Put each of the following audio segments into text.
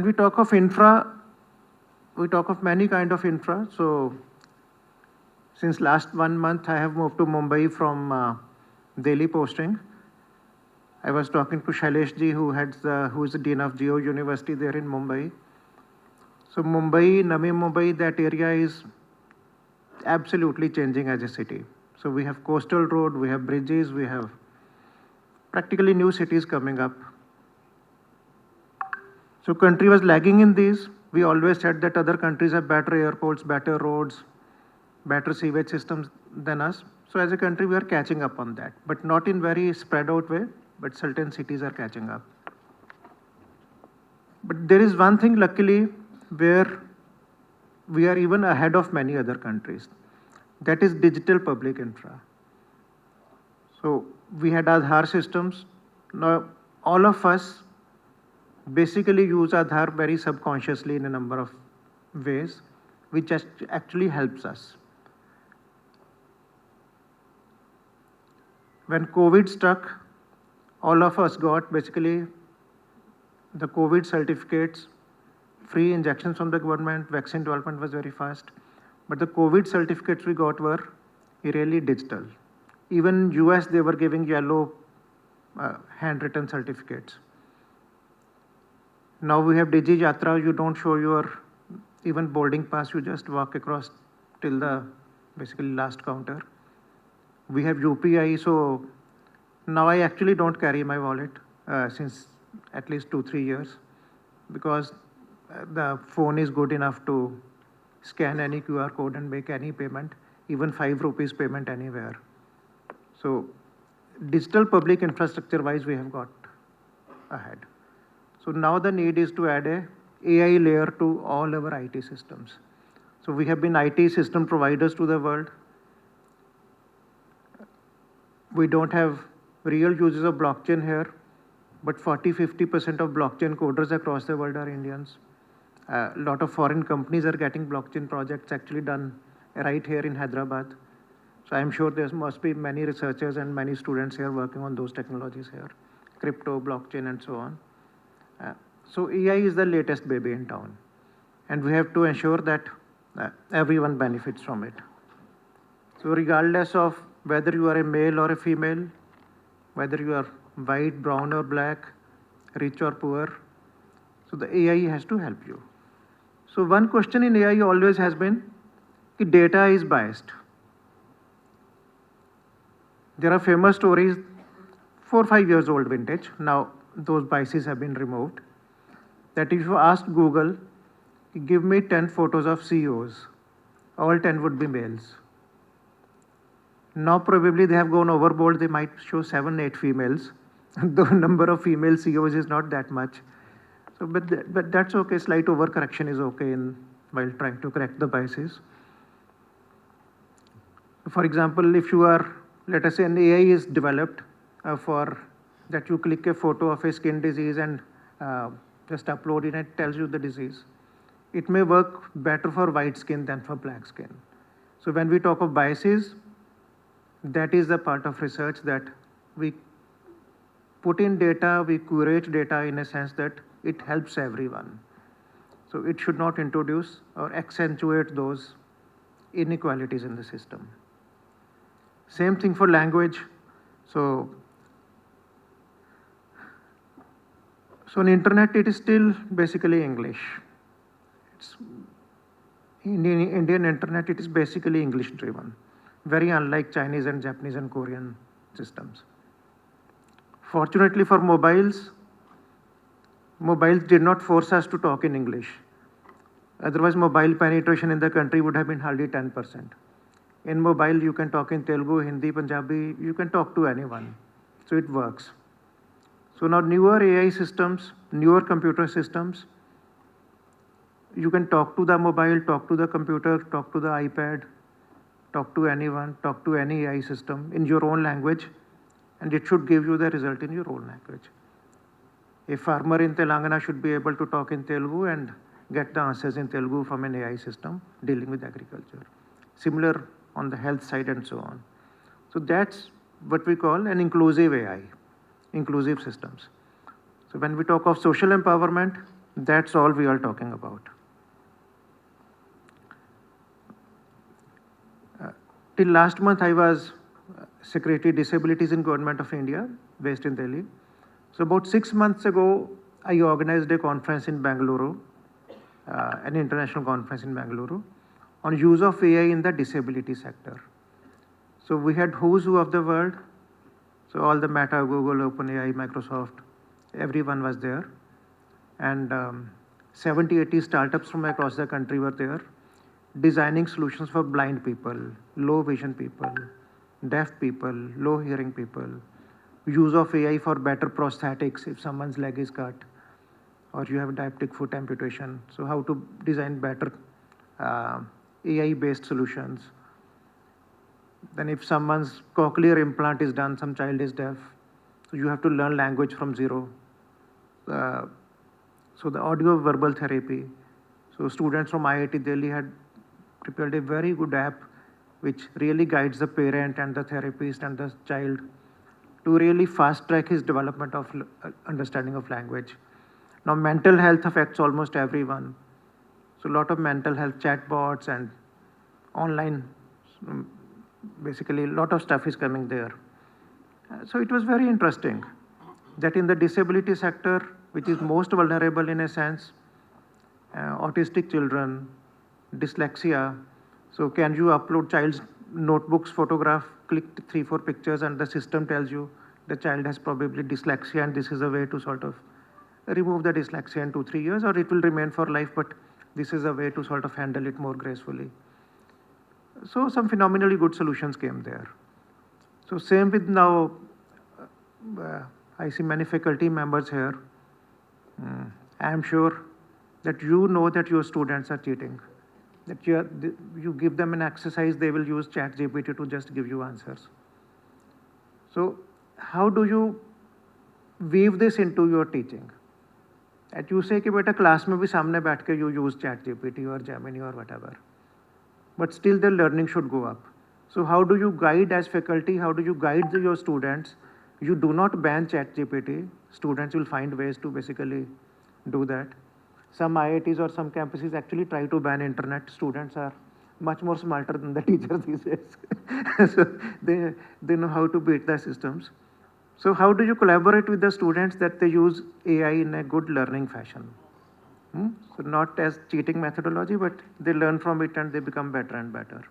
we talk of infra, we talk of many kind of infra. So since last 1 month, I have moved to Mumbai from Delhi posting. I was talking to Shailesh ji, who is the Dean of Geo University there in Mumbai. So Mumbai, Navi Mumbai, that area is absolutely changing as a city. So we have coastal road, we have bridges, we have practically new cities coming up. So country was lagging in these. We always said that other countries have better airports, better roads, better sewage systems than us. So as a country, we are catching up on that, but not in very spread out way, but certain cities are catching up. But there is one thing, luckily, where we are even ahead of many other countries. That is digital public infra. So we had Aadhaar systems. Now all of us basically use Aadhaar very subconsciously in a number of ways, which actually helps us. When COVID struck, all of us got basically the COVID certificates, free injections from the government, vaccine development was very fast. But the COVID certificates we got were really digital. Even US, they were giving yellow handwritten certificates. Now we have Digi Yatra, you don't show your even boarding pass, you just walk across till the basically last counter. We have UPI, so now I actually don't carry my wallet since at least 2-3 years, because the phone is good enough to scan any QR code and make any payment, even 5 rupees payment anywhere. So digital public infrastructure wise, we have got ahead. So now the need is to add a AI layer to all our IT systems. So we have been IT system providers to the world. We don't have real uses of blockchain here, but 40-50% of blockchain coders across the world are Indians. A lot of foreign companies are getting blockchain projects actually done right here in Hyderabad. So I'm sure there must be many researchers and many students here working on those technologies here, crypto, blockchain, and so on. So AI is the latest baby in town, and we have to ensure that everyone benefits from it. So regardless of whether you are a male or a female, whether you are white, brown or black, rich or poor, so the AI has to help you. So one question in AI always has been, that data is biased. There are famous stories, 4 or 5 years old vintage. Now those biases have been removed. That if you ask Google, give me 10 photos of CEOs, all 10 would be males. Now probably they have gone overboard, they might show 7-8 females. The number of female CEOs is not that much. So, but that's okay, slight overcorrection is okay while trying to correct the biases. For example, if you are, let us say an AI is developed for that you click a photo of a skin disease and just upload it and it tells you the disease. It may work better for white skin than for black skin. So when we talk of biases, that is the part of research that we put in data, we curate data in a sense that it helps everyone. So it should not introduce or accentuate those inequalities in the system. Same thing for language. So on internet, it is still basically English. In Indian internet, it is basically English driven, very unlike Chinese and Japanese and Korean systems. Fortunately for mobiles did not force us to talk in English. Otherwise, mobile penetration in the country would have been hardly 10%. In mobile, you can talk in Telugu, Hindi, Punjabi, you can talk to anyone. So it works. So now newer AI systems, newer computer systems, you can talk to the mobile, talk to the computer, talk to the iPad, talk to anyone, talk to any AI system in your own language, and it should give you the result in your own language. A farmer in Telangana should be able to talk in Telugu and get the answers in Telugu from an AI system dealing with agriculture. Similar on the health side and so on. So that's what we call an inclusive AI, inclusive systems. So when we talk of social empowerment, That's all we are talking about. Till last month, I was Secretary Disabilities in Government of India, based in Delhi. So about 6 months ago, I organized a conference in Bangalore, an international conference in Bangalore, on use of AI in the disability sector. So we had who's who of the world. So all the Meta, Google, OpenAI, Microsoft, everyone was there. And 70, 80 startups from across the country were there, designing solutions for blind people, low vision people, deaf people, low hearing people, use of AI for better prosthetics if someone's leg is cut, or you have diabetic foot amputation. So how to design better AI-based solutions. Then if someone's cochlear implant is done, some child is deaf, so you have to learn language from zero. So the audio verbal therapy. So students from IIT Delhi had prepared a very good app which really guides the parent and the therapist and the child to really fast track his development of understanding of language. Now mental health affects almost everyone. So a lot of mental health chatbots and online, basically a lot of stuff is coming there. So it was very interesting that in the disability sector, which is most vulnerable in a sense, autistic children, dyslexia. So can you upload child's notebooks, photograph, click 3-4 pictures and the system tells you the child has probably dyslexia and this is a way to sort of remove the dyslexia in 2-3 years, or it will remain for life, but this is a way to sort of handle it more gracefully. So some phenomenally good solutions came there. So same with now, I see many faculty members here. I am sure that you know that your students are cheating. That you give them an exercise, they will use ChatGPT to just give you answers. So how do you weave this into your teaching? That you say कि बेटा class में भी सामने बैठ के you use ChatGPT or Gemini or whatever, but still the learning should go up. So how do you guide as faculty? How do you guide your students? You do not ban ChatGPT. Students will find ways to basically do that. Some IITs or some campuses actually try to ban internet. Students are much more smarter than the teachers these days. So they know how to beat the systems. So how do you collaborate with the students that they use AI in a good learning fashion? So not as cheating methodology, but they learn from it and they become better and better.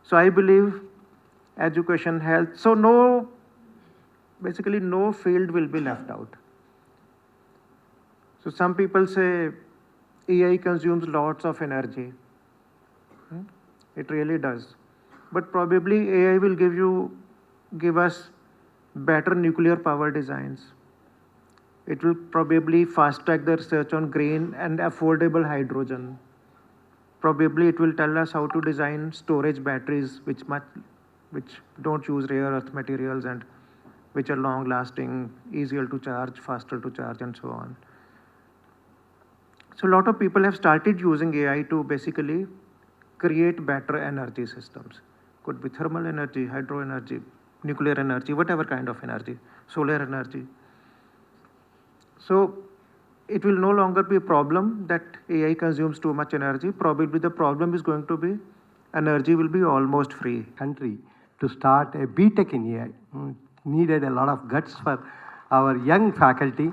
So I believe education, health, so basically no field will be left out. So some people say AI consumes lots of energy. It really does. But probably AI will give us better nuclear power designs. It will probably fast track the research on green and affordable hydrogen. Probably it will tell us how to design storage batteries which don't use rare earth materials and which are long lasting, easier to charge, faster to charge, and so on. So a lot of people have started using AI to basically create better energy systems. Could be thermal energy, hydro energy, nuclear energy, whatever kind of energy, solar energy. So it will no longer be a problem that AI consumes too much energy. Probably the problem is going to be energy will be almost free. Country to start a BTech in AI. Needed a lot of guts for our young faculty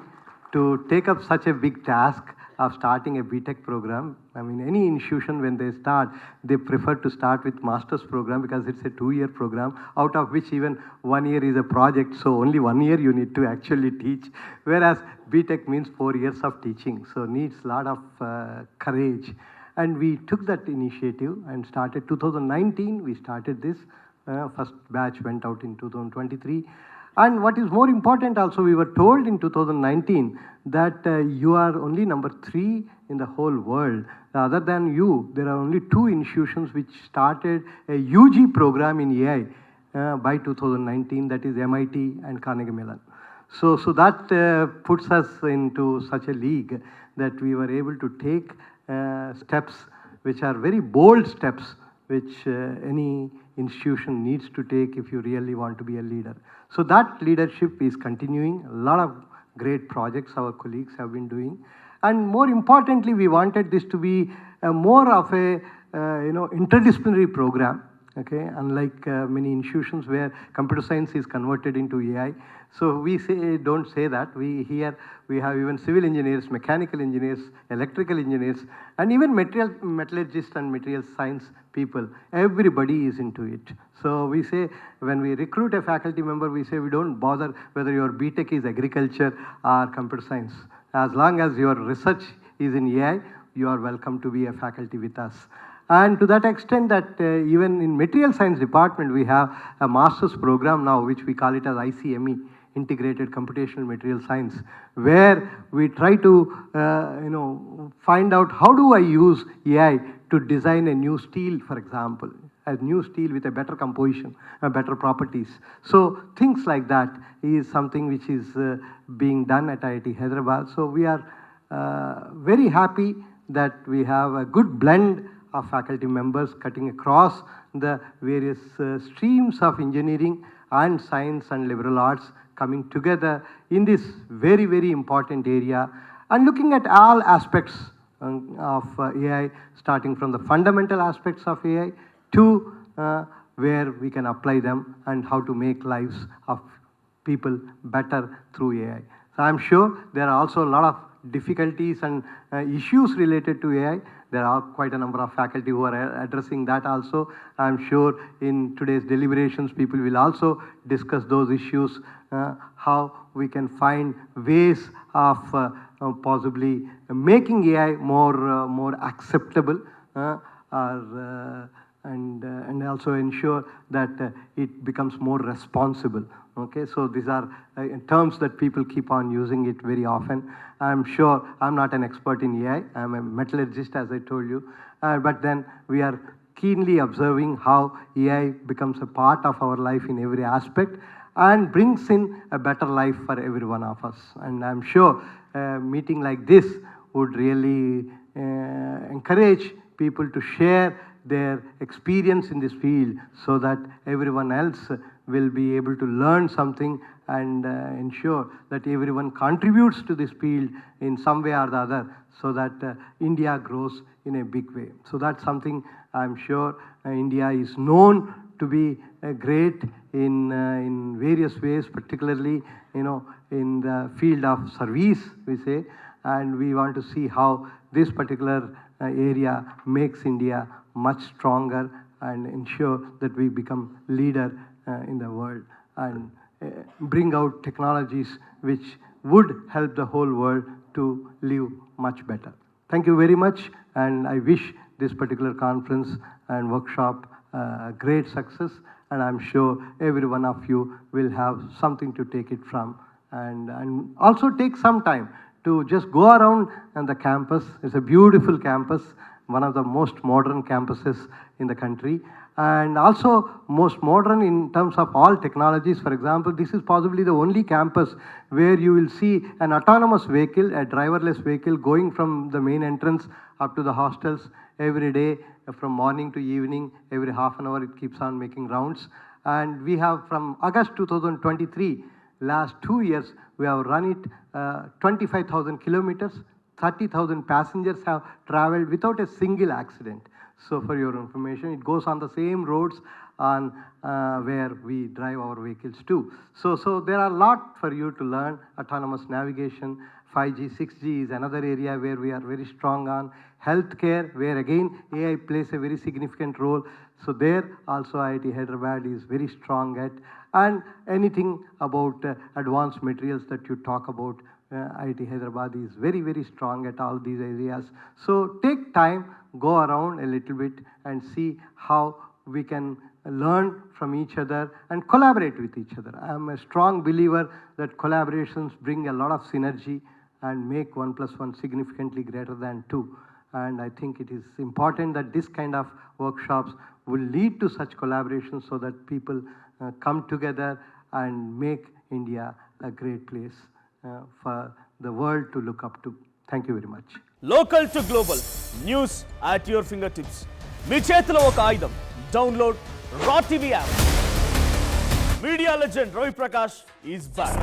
to take up such a big task of starting a BTech program. I mean, any institution when they start, they prefer to start with master's program because it's a 2-year program, out of which even 1 year is a project. So only 1 year you need to actually teach. Whereas BTech means 4 years of teaching. So needs a lot of courage. And we took that initiative and started 2019. We started this. First batch went out in 2023. And what is more important also, we were told in 2019 that you are only number 3 in the whole world. Other than you, there are only 2 institutions which started a UG program in AI by 2019, that is MIT and Carnegie Mellon. So that puts us into such a league that we were able to take steps which are very bold steps which any institution needs to take if you really want to be a leader. So that leadership is continuing. A lot of great projects our colleagues have been doing. And more importantly, we wanted this to be more of a interdisciplinary program. Okay, unlike many institutions where computer science is converted into AI. So we don't say that. We have even civil engineers, mechanical engineers, electrical engineers, and even metallurgists and material science people. Everybody is into it. So we say when we recruit a faculty member, we say we don't bother whether your BTech is agriculture or computer science. As long as your research is in AI, you are welcome to be a faculty with us. And to that extent that even in material science department, we have a master's program now, which we call it as ICME, Integrated Computational Material Science, where we try to find out how do I use AI to design a new steel, for example, a new steel with a better composition, better properties. So things like that is something which is being done at IIT Hyderabad. So we are very happy that we have a good blend of faculty members cutting across the various streams of engineering and science and liberal arts coming together in this very, very important area and looking at all aspects of AI, starting from the fundamental aspects of AI to where we can apply them and how to make lives of people better through AI. So I'm sure there are also a lot of difficulties and issues related to AI. There are quite a number of faculty who are addressing that also. I'm sure in today's deliberations, people will also discuss those issues, how we can find ways of possibly making AI more acceptable and also ensure that it becomes more responsible. Okay, so these are terms that people keep on using it very often. I'm sure I'm not an expert in AI. I'm a metallurgist, as I told you. But then we are keenly observing how AI becomes a part of our life in every aspect and brings in a better life for every one of us. And I'm sure a meeting like this would really encourage people to share their experience in this field so that everyone else will be able to learn something and ensure that everyone contributes to this field in some way or the other so that India grows in a big way. So that's something I'm sure India is known to be great in various ways, particularly in the field of service, we say, and we want to see how this particular area makes India much stronger and ensure that we become leader in the world and bring out technologies which would help the whole world to live much better. Thank you very much, and I wish this particular conference and workshop great success, and I'm sure every one of you will have something to take it from and also take some time to just go around the campus. It's a beautiful campus, one of the most modern campuses in the country, and also most modern in terms of all technologies. For example, this is possibly the only campus where you will see an autonomous vehicle, a driverless vehicle going from the main entrance up to the hostels every day from morning to evening. Every half an hour it keeps on making rounds. And we have from August 2023, last 2 years, we have run it 25,000 kilometers. 30,000 passengers have traveled without a single accident. So for your information, it goes on the same roads on where we drive our vehicles to. So there are a lot for you to learn. Autonomous navigation, 5G, 6G is another area where we are very strong on. Healthcare, where again AI plays a very significant role. So there also IIT Hyderabad is very strong at. And anything about advanced materials that you talk about, IIT Hyderabad is very, very strong at all these areas. So take time, go around a little bit and see how we can learn from each other and collaborate with each other. I'm a strong believer that collaborations bring a lot of synergy and make 1 + 1 significantly greater than 2. And I think it is important that this kind of workshops will lead to such collaborations so that people come together and make India a great place for the world to look up to. Thank you very much. Local to global news at your fingertips. మీ చేతిలో ఒక ఆయుధం. Download రా TV app. Media legend Ravi Prakash is back.